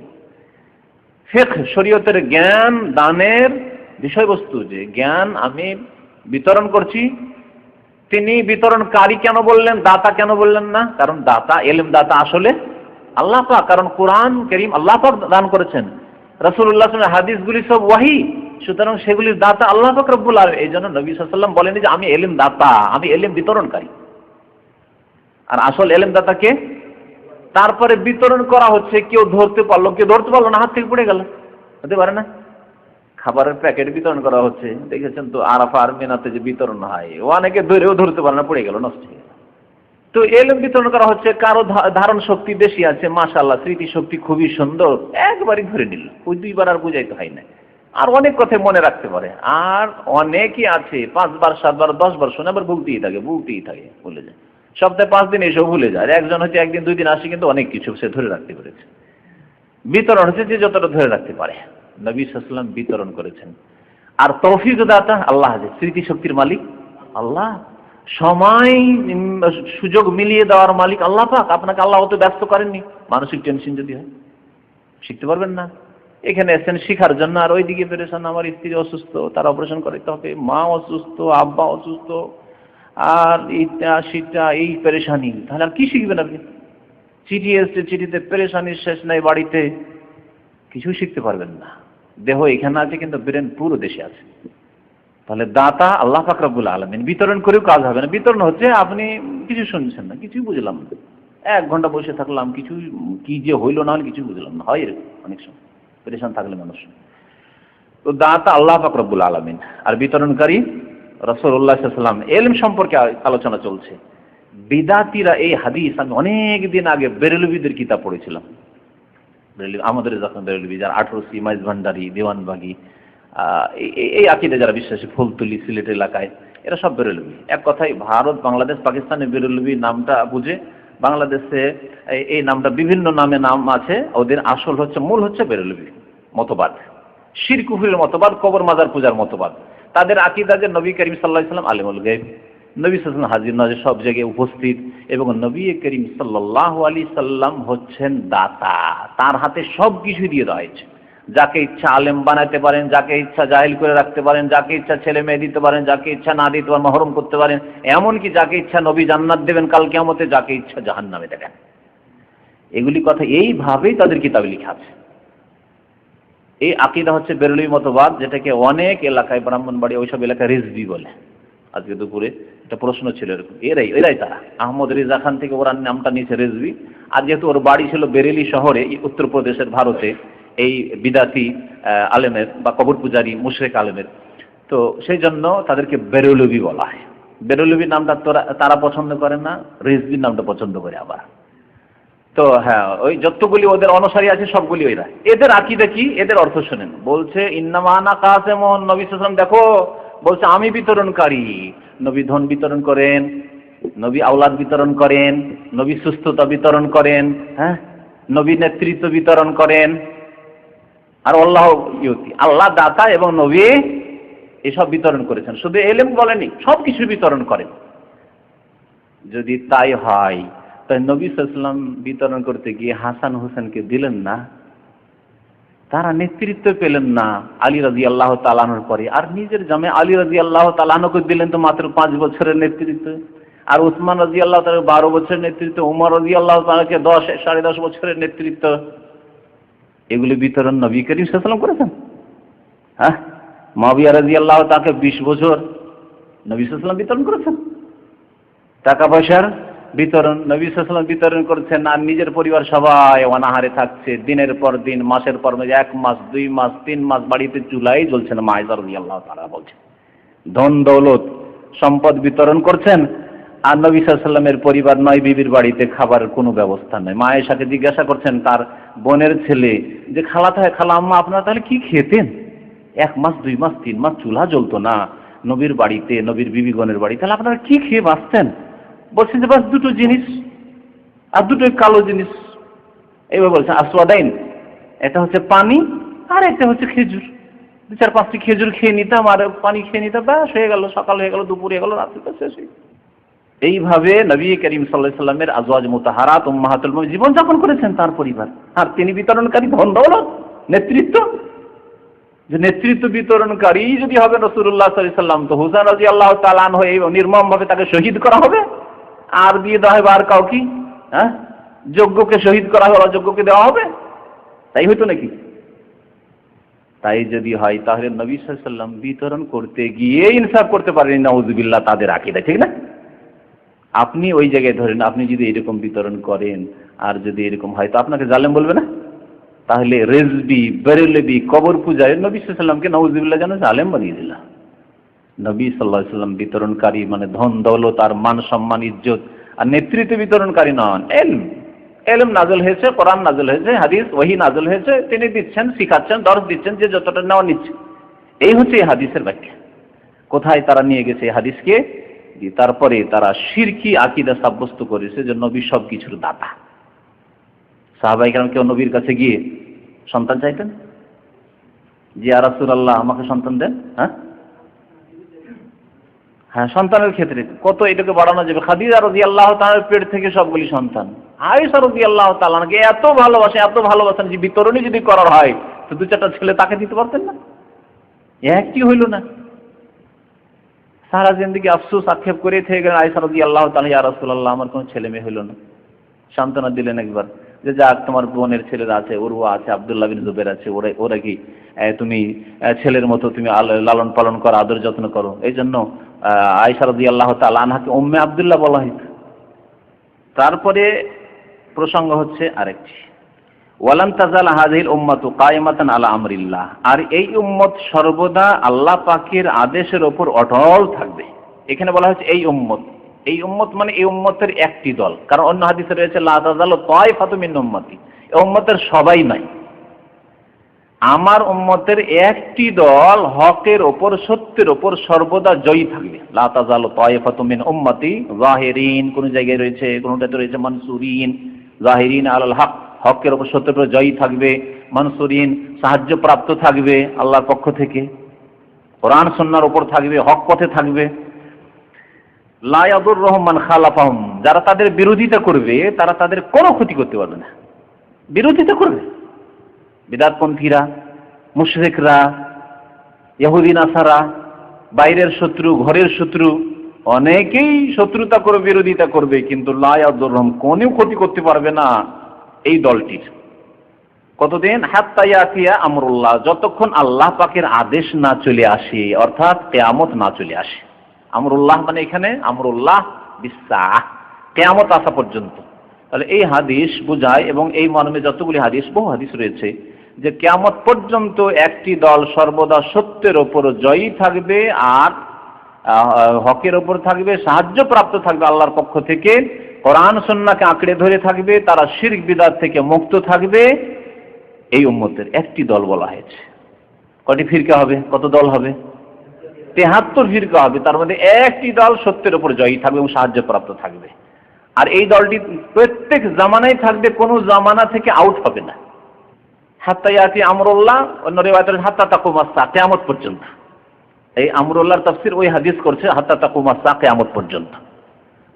ফিকহ, শরীয়তের জ্ঞান দানের বিষয়বস্তু, যে জ্ঞান আমি বিতরণ করছি। তিনি বিতরণকারী কেন বললেন, দাতা কেন বললেন না? কারণ দাতা, ইলম দাতা আসলে আল্লাহ পাক। কারণ কোরআন কারীম আল্লাহ পাক দান করেছেন, রাসূলুল্লাহ সাল্লাল্লাহু আলাইহি ওয়াসাল্লাম হাদিসগুলি সব ওয়াহী, সুতরাং সেগুলির দাতা আল্লাহ পাক রব্বুল আলামিন। এইজন্য নবী সাল্লাল্লাহু আলাইহি ওয়াসাল্লাম বলেন যে আমি ইলম দাতা, আমি ইলম বিতরণকারী। আর আসল ইলম দাতা কে? তারপরে বিতরণ করা হচ্ছে, কেউ ধরতে পারলো, কেউ ধরতে পারলো না, হাত থেকে পড়ে গেল, হতে পারে না? খাবারের প্যাকেট বিতরণ করা হচ্ছে, দেখেছেন তো আরাফা আর মিনাতে যে বিতরণ হয়, ও অনেকে ধরেও ধরতে পারে না, পড়ে গেল, নষ্ট হয়ে গেল। তো ইলম বিতরণ করা হচ্ছে, কারো ধারণ শক্তি বেশি আছে, মাশাআল্লাহ, স্মৃতি শক্তি খুবই সুন্দর, একবারই ধরে নিল, ওই 2 বার আর বুঝাইতে হয় না। আর অনেক কথা মনে রাখতে পারে। আর অনেকই আছে 5 বার 7 বার 10 বার শুনে আবার ভুলতেই থাকে, ভুলে যায়। সপ্তাহে 5 দিন এসেও ভুলে যায়। একজন হচ্ছে 1 দিন 2 দিন আসে, কিন্তু অনেক কিছু সে ধরে রাখতে পেরেছে। বিতরণ হচ্ছে যে যতটা ধরে রাখতে পারে। নবী সাল্লাল্লাহু আলাইহি ওয়াসাল্লাম বিতরণ করেছেন। আর তৌফিক দাতা আল্লাহ, যে স্মৃতি শক্তির মালিক আল্লাহ, সময় সুযোগ মিলিয়ে দেওয়ার মালিক আল্লাহ পাক। আপনাকে আল্লাহ অত ব্যস্ত করেননি। মানসিক টেনশন যদি হয় শিখতে পারবেন না। এখানে এসেছেন শিখার জন্য, আর ওইদিকে পেরেছেন আমার স্ত্রী অসুস্থ, তার অপারেশন করাতে হবে, মা অসুস্থ, আব্বা অসুস্থ, আর এইটা সেটা, এই পেরেশানি, তাহলে আর কি শিখবেন আপনি? চিঠি এসছে, চিঠিতে পেরেশানির শেষ নাই, বাড়িতে কিছু শিখতে পারবেন না। দেহ এখানে আছে, কিন্তু ব্রেন পুরো দেশে আছে। তাহলে দাতা আল্লাহ পাক রব্বুল আলামিন। বিতরণ করেও কাজ হবে না। বিতরণ হচ্ছে আপনি কিছু শুনছেন না, কিছুই বুঝলাম না, 1 ঘন্টা বসে থাকলাম, কিছু কি যে হইলো না হলে কিছু বুঝলাম না, হয় এরকম অনেক সময় পেরেশান থাকলে মানুষ। তো দাতা আল্লাহ পাক রব্বুল আলামিন, আর বিতরণকারী রাসূলুল্লাহ সাল্লাল্লাহু আলাইহি ওয়াসাল্লাম। ইলম সম্পর্কে আলোচনা চলছে। বিদাতিরা, এই হাদিস আমি অনেক দিন আগে বেরেলভিদের কিতাব পড়েছিলাম। আমাদের যখন বেরেলভি, যারা 18 মাইজ ভান্ডারি, দেওয়ানবাগি, এই আকীদা যারা বিশ্বাসী, ফুলতলি, সিলেট এলাকায়, এরা সব বেরেলভি। এক কথায় ভারত, বাংলাদেশ, পাকিস্তানে বেরেলভি নামটা বুঝে, বাংলাদেশে এই নামটা বিভিন্ন নামে নাম আছে। ওদের আসল হচ্ছে, মূল হচ্ছে বেরেলভি মতবাদ, শিরক কুফরের মতবাদ, কবর মাজার পূজার মতবাদ। তাদের আকীদা যে নবী করিম সাল্লাল্লাহু আলাইহি ওয়াসাল্লাম আলিমুল গায়ব, নবী সাল্লাল্লাহু আলাইহি ওয়াসাল্লাম হাজির নাজির সব জায়গায় উপস্থিত, এবং নবী করিম সাল্লাল্লাহু আলাইহি সাল্লাম হচ্ছেন দাতা। তার হাতে সব কিছু দিয়ে দেওয়া হয়েছে। যাকে ইচ্ছা আলেম বানাতে পারেন, যাকে ইচ্ছা জাহিল করে রাখতে পারেন, যাকে ইচ্ছা ছেলে মেয়ে দিতে পারেন, যাকে ইচ্ছা না দিতে পারেন, মাহরুম করতে পারেন, এমনকি যাকে ইচ্ছা নবী জান্নাত দেবেন কাল কিয়ামতে, যাকে ইচ্ছা জাহান্নামে দেবেন। এগুলি কথা এইভাবেই তাদের কিতাবে লেখা আছে। এই আকীদা হচ্ছে বেরেলভি মতবাদ, যেটাকে অনেক এলাকায়, ব্রাহ্মণবাড়ি ওইসব এলাকায় রিজভি বলে। আজকে দুপুরে একটা প্রশ্ন ছিল এরকম, এরাই তারা। আহমদ রেজা খান থেকে ওরা নামটা নিয়েছে রিজভি। আর যেহেতু ওর বাড়ি ছিল বেরেলি শহরে, উত্তরপ্রদেশের, ভারতে, এই বিদাতি আলেমের বা কবর পূজারী মুশরিক আলেমের, তো সেই জন্য তাদেরকে বেরেলভি বলা হয়। বেরেলভি নামটা তারা পছন্দ করে না, রিজভি নামটা পছন্দ করে আবার। তো হ্যাঁ, ওই যতগুলি ওদের অনুসারী আছে সবগুলি ওইরা। এদের আকীদা কি, এদের অর্থ শুনেন। বলছে ইন্নামা আনা কাসিমুন, নবী সাল্লাল্লাহু আলাইহি ওয়াসাল্লাম দেখো বলছে আমি বিতরণকারী। নবী ধন বিতরণ করেন, নবী আওলাদ বিতরণ করেন, নবী সুস্থতা বিতরণ করেন, হ্যাঁ, নবী নেতৃত্ব বিতরণ করেন, আর আল্লাহ ইউতি, আল্লাহ দাতা এবং নবী এসব বিতরণ করেছেন। শুধু এলেম বলেনি, সবকিছু বিতরণ করেন। যদি তাই হয় তাই নবী সাল্লাল্লাহু আলাইহি ওয়াসাল্লাম বিতরণ করতে গিয়ে হাসান হোসেনকে দিলেন না? তারা নেতৃত্ব পেলেন না আলী রাদিয়াল্লাহু তাআলা আনহুর পরে, আর নিজের জামে আলী রাদিয়াল্লাহু তাআলা আনহুকে দিলেন তো মাত্র 5 বছরের নেতৃত্ব, আর উসমান রাদিয়াল্লাহু তাআলা 12 বছরের নেতৃত্ব, উমর রাদিয়াল্লাহু তাআলাকে 10 10.5 বছরের নেতৃত্ব। এগুলি বিতরণ নবী করিম সাল্লাল্লাহু আলাইহি ওয়াসাল্লাম করেছেন? হ্যাঁ, মুয়াবিয়া রাদিয়াল্লাহু তাআলাকে 20 বছর নবী সাল্লাল্লাহু আলাইহি ওয়াসাল্লাম বিতরণ করেছেন। টাকা পয়সার বিতরণ নবী সাল্লাল্লাহু আলাইহি ওয়াসাল্লাম বিতরণ করছেন, আর নিজের পরিবার সবাই অনাহারে থাকছে, দিনের পর দিন, মাসের পর মাস, 1 মাস 2 মাস 3 মাস বাড়িতে চুলাই জ্বলছে না। মা আয়েশা রাদিয়াল্লাহু তাআলা বলছেন, ধন দৌলত সম্পদ বিতরণ করছেন, আর নবী সাল্লাল্লাহু আলাইহি ওয়াসাল্লামের পরিবার 9 বিবির বাড়িতে খাবারের কোনো ব্যবস্থা নেই। মা আয়েশাকে জিজ্ঞাসা করছেন তার বোনের ছেলে যে, খালা আম্মা আপনারা তাহলে কি খেতেন? 1 মাস 2 মাস 3 মাস চুলা জ্বলতো না নবীর বাড়িতে, নবীর বিবিগণের বাড়িতে, তাহলে আপনারা কি খেয়ে বাঁচতেন? বলছেন যে বাস 2টো জিনিস, আর 2টোই কালো জিনিস। এইভাবে বলছেন, আসওয়াদাইন, এটা হচ্ছে পানি আর একটা হচ্ছে খেজুর। 2-4-5টি খেজুর খেয়ে নিতাম আর পানি খেয়ে নিতাম, ব্যাস হয়ে গেল, সকাল হয়ে গেল, দুপুর হয়ে গেল, রাত্রি তো শেষ হয়ে গেল। এইভাবে নবী করিম সাল্লাল্লাহু আলাইহি ওয়াসাল্লামের আজওয়াজ মুতাহারাত উম্মাহাতুল মুমিনিন জীবন যাপন করেছেন তার পরিবার। আর তিনি বিতরণকারী ধন দৌলত, নেতৃত্ব, যে নেতৃত্ব বিতরণকারী যদি হবে রাসূলুল্লাহ সাল্লাল্লাহু আলাইহি ওয়াসাল্লাম, তো হুসাইন রাদিয়াল্লাহু তাআলা আনহু এই নির্মম ভাবে তাকে শহীদ করা হবে, আর দিয়ে দেওয়া হবে আর কাউকে? হ্যাঁ, যোগ্যকে শহীদ করা হবে, অযোগ্যকে দেওয়া হবে? তাই হইতো নাকি? তাই যদি হয় তাহলে নবী সাল্লাল্লাহু আলাইহি ওয়াসাল্লাম বিতরণ করতে গিয়ে ইনসাফ করতে পারেন, নাউযুবিল্লাহ, তাদের আকীদা, ঠিক না? আপনি ওই জায়গায় ধরেন, আপনি যদি এরকম বিতরণ করেন আর যদি এরকম হয় তো আপনাকে জালেম বলবে না? তাহলে রেজবি, বেরেলবি, কবর পূজায় নবী সাল্লাল্লাহু আলাইহি ওয়াসাল্লামকে নাউযুবিল্লাহ যেন জালেম বানিয়ে দিলা। নবী সাল্লাল্লাহু আলাইহি ওয়াসাল্লাম বিতরণকারী মানে ধন দৌলত আর মান সম্মান ইজ্জত আর নেতৃত্ব বিতরণকারী নন। এলম নাযিল হয়েছে, কোরআন নাযিল হয়েছে, হাদিস ওহী নাযিল হয়েছে, তিনি দিচ্ছেন, শিখাচ্ছেন, দর্শ দিচ্ছেন, যে যতটা নেওয়া নিচ্ছে। এই হচ্ছে এই হাদিসের ব্যাখ্যা। কোথায় তারা নিয়ে গেছে এই হাদিসকে? তারপরে তারা শিরকি আকীদা সাব্যস্ত করেছে যে নবী সবকিছুর দাতা। সাহাবায়ে কেরাম কেউ নবীর কাছে গিয়ে সন্তান চাইতেন যে, ইয়া রাসূলুল্লাহ আমাকে সন্তান দেন? হ্যাঁ, সন্তানের ক্ষেত্রে কত এটাকে বাড়ানো যাবে। খাদিজা রাদিয়াল্লাহু তাআলার পেট থেকে সবগুলি সন্তান। আয়েশা রাদিয়াল্লাহু তাআলাকে এত ভালোবাসেন যে বিতরণই যদি করার হয় তো 2-4টা ছেলে তাকে দিতে পারতেন না? একটি হইল না। সারা জিন্দেগি আফসোস আক্ষেপ করে থেকে গেলেন আয়েশা রাদিয়াল্লাহু তাআলা, ইয়া রাসূলুল্লাহ আমার কোনো ছেলে মেয়ে হইল না। সান্ত্বনা দিলেন একবার যে, যাক তোমার বোনের ছেলেরা আছে, উরওয়া আছে, আব্দুল্লাহ বিন জুবাইর আছে, ওরা কি তুমি ছেলের মতো তুমি লালন পালন করো, আদর যত্ন করো। এই জন্য আয়েশা রাদিয়াল্লাহু তাআলা আনহাকে উম্মে আব্দুল্লাহ বলা হইত। তারপরে প্রসঙ্গ হচ্ছে আরেকটি, ওয়ালান তাজাল হাযিহিল উম্মাতু কায়েমাতান আলা আমরিল্লাহ, আর এই উম্মত সর্বদা আল্লাহ পাকের আদেশের উপর অটল থাকবে। এখানে বলা হচ্ছে এই উম্মত, এই উম্মত মানে এই উম্মতের একটি দল, কারণ অন্য হাদিসে রয়েছে লা তাজালু তায়ফাতুম মিন উম্মতি, এই উম্মতের সবাই নাই, আমার উম্মতের একটি দল হকের ওপর, সত্যের ওপর সর্বদা জয়ী থাকবে। লা তাজালু তায়ফাতুম মিন উম্মতি যাহিরিন, কোন জায়গায় রয়েছে, কোনটাতে রয়েছে মানসুরিন, যাহিরিন আলাল হক, হকের ওপর সত্যের উপর জয়ী থাকবে, মানসুরিন সাহায্য প্রাপ্ত থাকবে আল্লাহর পক্ষ থেকে, কোরআন সুন্নাহর উপর থাকবে, হক পথে থাকবে। লা ইয়াদুররুহুম মান খালাফাহুম, যারা তাদের বিরোধিতা করবে তারা তাদের কোনো ক্ষতি করতে পারবে না। বিরোধিতা করবে বিদআতপন্থীরা, মুশরিকরা, ইহুদি নাসারা, বাইরের শত্রু, ঘরের শত্রু, অনেকেই শত্রুতা করে বিরোধিতা করবে, কিন্তু লা ইয়াদুররুহুম, কোনো ক্ষতি করতে পারবে না এই দলটির। কতদিন? হাত্তা ইয়াতিয়া আমরুল্লাহ, যতক্ষণ আল্লাহ পাকের আদেশ না চলে আসে, অর্থাৎ কিয়ামত না চলে আসে। আমরুল্লাহ মানে এখানে আমরুল্লাহ বিসসাহ, কিয়ামত আসা পর্যন্ত। তাহলে এই হাদিস বোঝায়, এবং এই মর্মে যতগুলি হাদিস, বহু হাদিস রয়েছে, যে কিয়ামত পর্যন্ত একটি দল সর্বদা সত্যের ওপর জয়ী থাকবে, আর হকের ওপর থাকবে, সাহায্য প্রাপ্ত থাকবে আল্লাহর পক্ষ থেকে, কোরআন সুন্নাহকে আঁকড়ে ধরে থাকবে, তারা শিরক বিদআত থেকে মুক্ত থাকবে। এই উম্মতের একটি দল বলা হয়েছে। কয়টি ফিরকা হবে? কত দল হবে? 73 ফিরকা হবে। তার মধ্যে একটি দল সত্যের উপর জয়ী থাকবে এবং সাহায্য প্রাপ্ত থাকবে, আর এই দলটি প্রত্যেক জামানায় থাকবে, কোনো জামানা থেকে আউট হবে না। হাত্তা ইয়াতি আমরুল্লাহ, অন্য রিওয়ায়াতে হাত্তা তাকুমাস সা, কিয়ামত পর্যন্ত। এই আমরুল্লাহর তাফসীর ওই হাদিস করছে হাত্তা তাকুমাস সা, কিয়ামত পর্যন্ত।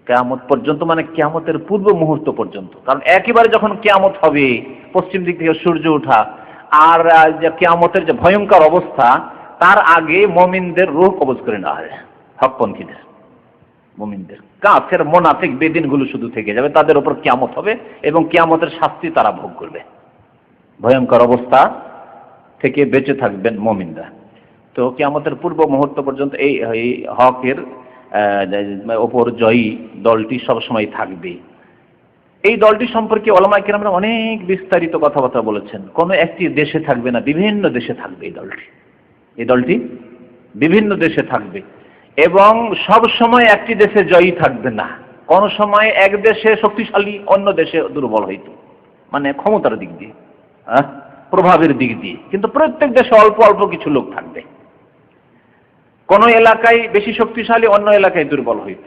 কিয়ামত পর্যন্ত মানে কিয়ামতের পূর্ব মুহূর্ত পর্যন্ত। কারণ একেবারে যখন কিয়ামত হবে, পশ্চিম দিক থেকে সূর্য ওঠা, আর যে কিয়ামতের যে ভয়ঙ্কর অবস্থা, তার আগে মুমিনদের রূহ কবজ করে নেওয়া হয়, হকপন্থীদের, মুমিনদের। কাফের মুনাফিক বেদিনগুলো শুধু থেকে যাবে, তাদের উপর কিয়ামত হবে এবং কিয়ামতের শাস্তি তারা ভোগ করবে। ভয়ঙ্কর অবস্থা থেকে বেঁচে থাকবেন মুমিনরা। তো কিয়ামতের পূর্ব মুহূর্ত পর্যন্ত এই হকের ওপর জয়ী দলটি সবসময় থাকবে। এই দলটি সম্পর্কে উলামায়ে কেরামরা অনেক বিস্তারিত কথাবার্তা বলেছেন। কোনো একটি দেশে থাকবে না, বিভিন্ন দেশে থাকবে এই দলটি। এই দলটি বিভিন্ন দেশে থাকবে এবং সব সময় একটি দেশে জয়ী থাকবে না। কোন সময় এক দেশে শক্তিশালী, অন্য দেশে দুর্বল হইতো, মানে ক্ষমতার দিক দিয়ে, প্রভাবের দিক দিয়ে। কিন্তু প্রত্যেক দেশে অল্প অল্প কিছু লোক থাকবে। কোন এলাকায় বেশি শক্তিশালী, অন্য এলাকায় দুর্বল হইত।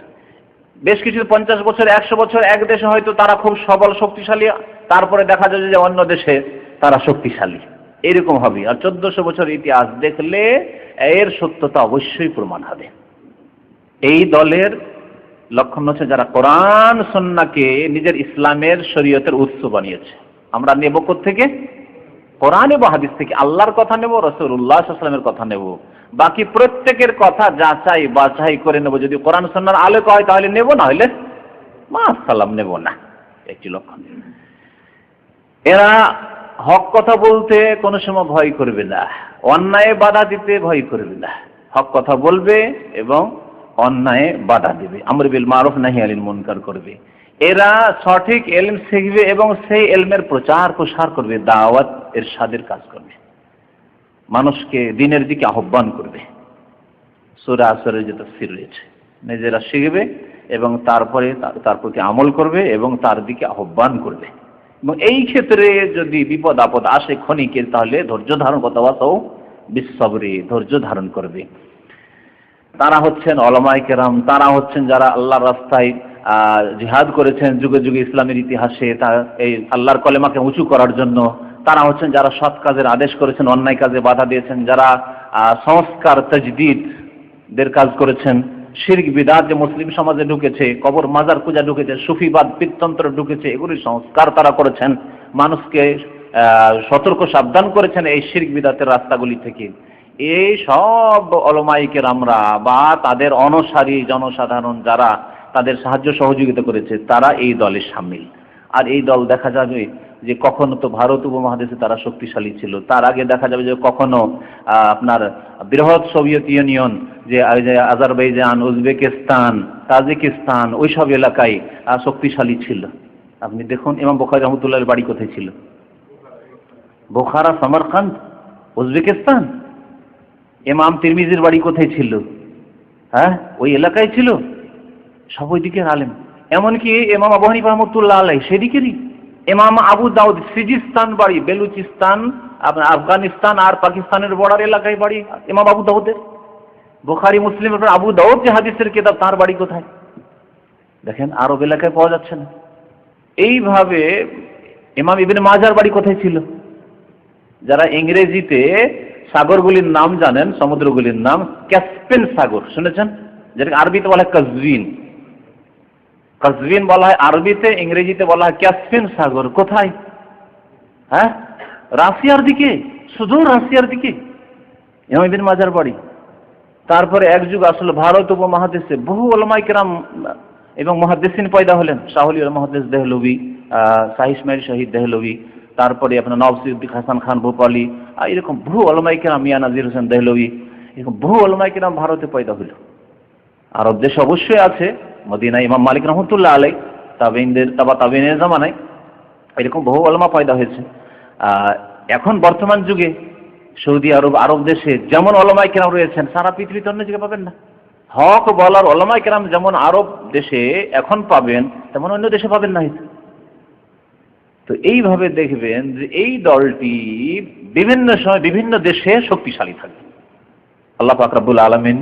বেশ কিছু 50 বছর 100 বছর এক দেশে হয়তো তারা খুব সবল শক্তিশালী, তারপরে দেখা যাবে যে অন্য দেশে তারা শক্তিশালী, এরকম হবে। আর 1400 বছর ইতিহাস দেখলে এর সত্যতা অবশ্যই প্রমাণ হবে। এই দলের লক্ষণ হচ্ছে যারা কোরআন সুন্নাহকে নিজের ইসলামের শরীয়তের উৎস বানিয়েছে। আমরা নেব কোত্থেকে? কোরআন এবং হাদিস থেকে। আল্লাহর কথা নেব, রাসূলুল্লাহ সাল্লাল্লাহু আলাইহি ওয়াসাল্লামের কথা নেব, বাকি প্রত্যেকের কথা যাচাই বাছাই করে নেব। যদি কোরআন সুন্নাহর আলোক হয় তাহলে নেব, না হলে মাশাআল্লাহ নেব না। একটি লক্ষণ। এরা হক কথা বলতে কোনো সময় ভয় করবে না, অন্যায় বাধা দিতে ভয় করবে না। হক কথা বলবে এবং অন্যায় বাধা দেবে, আমর বিল মারুফ নাহি আনিল মুনকার করবে। এরা সঠিক ইলম শিখবে এবং সেই ইলমের প্রচার প্রসার করবে, দাওয়াত ইরশাদের কাজ করবে, মানুষকে দ্বীনের দিকে আহ্বান করবে। সূরা আসরের যে তাফসীর রয়েছে, নিজেরা শিখবে এবং তারপরে তার প্রতি আমল করবে এবং তার দিকে আহ্বান করবে। এবং এই ক্ষেত্রে যদি বিপদ আপদ আসে ক্ষণিকের, তাহলে ধৈর্য ধারণ করতে হবে, বিসবরি, ধৈর্য ধারণ করবে। তারা হচ্ছেন উলামায়ে কেরাম, তারা হচ্ছেন যারা আল্লাহর রাস্তায় জিহাদ করেছেন যুগে যুগে ইসলামের ইতিহাসে, এই আল্লাহর কলেমাকে উঁচু করার জন্য। তারা হচ্ছেন যারা সৎ কাজের আদেশ করেছেন, অন্যায় কাজে বাধা দিয়েছেন, যারা সংস্কার তাজদীদের কাজ করেছেন। শিরক বিদআত যে মুসলিম সমাজে ঢুকেছে, কবর মাজার পূজা ঢুকেছে, সুফিবাদ পিততন্ত্র ঢুকেছে, এগুলির সংস্কার তারা করেছেন, মানুষকে সতর্ক সাবধান করেছেন এই শিরক বিদআতের রাস্তাগুলি থেকে। এই সব উলামায়ে কেরামরা বা তাদের অনুসারী জনসাধারণ যারা তাদের সাহায্য সহযোগিতা করেছে, তারা এই দলে শামিল। আর এই দল দেখা যাবে যে কখনো তো ভারত উপমহাদেশে তারা শক্তিশালী ছিল, তার আগে দেখা যাবে যে কখনো আপনার বৃহৎ সোভিয়েত ইউনিয়ন যে আজারবাইজান, উজবেকিস্তান, তাজিকিস্তান, ওইসব এলাকায় শক্তিশালী ছিল। আপনি দেখুন ইমাম বুখারী রাহমাতুল্লাহর বাড়ি কোথায় ছিল? Bukhara, Samarkand, Uzbekistan. ইমাম তিরমিজির বাড়ি কোথায় ছিল? ওই এলাকায় ছিল। সব ওই দিকের আলেম। এমনকি ইমাম আবু হানিফা রাহমাতুল্লাহ আলাইহি সেদিকেরই। ইমাম আবু দাউদ সিজিস্তান বাড়ি, বেলুচিস্তান, আপনার আফগানিস্তান আর পাকিস্তানের বর্ডার এলাকায় বাড়ি ইমাম আবু দাউদের। বুখারী মুসলিমের পর আবু দাউদ যে হাদিসের কিতাব, তার বাড়ি কোথায়? দেখেন আরব এলাকায় পাওয়া যাচ্ছে না। এইভাবে ইমাম ইবনে মাজার বাড়ি কোথায় ছিল? যারা ইংরেজিতে সাগরগুলির নাম জানেন, সমুদ্রগুলির নাম, ক্যাসপিয়ান সাগর শুনেছেন, যেটাকে আরবিতে বলা হয় কাজভিন। কাজভিন বলা হয় আরবিতে, ইংরেজিতে বলা হয় ক্যাসপিয়ান সাগর। কোথায়? রাশিয়ার দিকে, শুধু রাশিয়ার দিকে ইমাম ইবনে মাজার বাড়ি। তারপরে এক যুগ আসলে ভারত উপমহাদেশে বহু উলামায়ে কেরাম এবং মুহাদ্দিসিন পয়দা হলেন। শাহুল মুহাদ্দিস দেহলভী, শাহ ইসমাইল শহীদ দেহলভী, তারপরে আপনার নওয়াব সিদ্দিক হাসান খান ভোপালী, এরকম বহু উলামায়ে কেরাম, মিয়া নাজির হোসেন দেহলভী, এরকম বহু উলামায়ে কেরাম ভারতে পয়দা হলো। আরব দেশে অবশ্যই আছে, মদিনায় ইমাম মালিক রহমতুল্লাহ আলাইহি, তাবেঈনের জামানায় এরকম বহু উলামা পয়দা হয়েছে। এখন বর্তমান যুগে সৌদি আরব, আরব দেশে যেমন উলামায়ে কেরাম রয়েছেন, সারা পৃথিবীতে অন্য জায়গায় পাবেন না। হক বলার উলামায়ে কেরাম যেমন আরব দেশে এখন পাবেন, তেমন অন্য দেশে পাবেন না। তো এইভাবে দেখবেন যে এই দলটি বিভিন্ন সময় বিভিন্ন দেশে শক্তিশালী থাকবে। আল্লাহ পাক রব্বুল আলামিন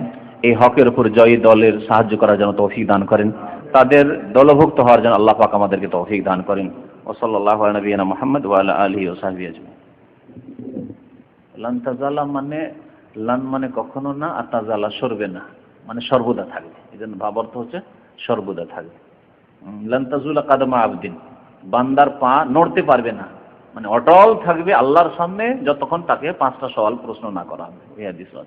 এই হকের উপর জয়ী দলের সাহায্য করার জন্য তৌফিক দান করেন, তাদের দলভুক্ত হওয়ার জন্য আল্লাহ পাক আমাদেরকে তৌফিক দান করেন। ওয়া সাল্লাল্লাহু আলা নবিয়িনা মুহাম্মদ ওয়া আলা আলিহি ওয়া সাহবিহি আজমাইন। লান তাজালা মানে লান মানে কখনো না, আর তাজালা সরবে না মানে সর্বদা থাকবে। এই জন্য ভাব অর্থ হচ্ছে সর্বদা থাকবে। লান তাজুলা কাদমা আবদিন, বান্দার পা নড়তে পারবে না, মানে অটল থাকবে আল্লাহর সামনে যতক্ষণ তাকে 5টা সওয়াল প্রশ্ন না করা হবে। এই হাদিস আছে।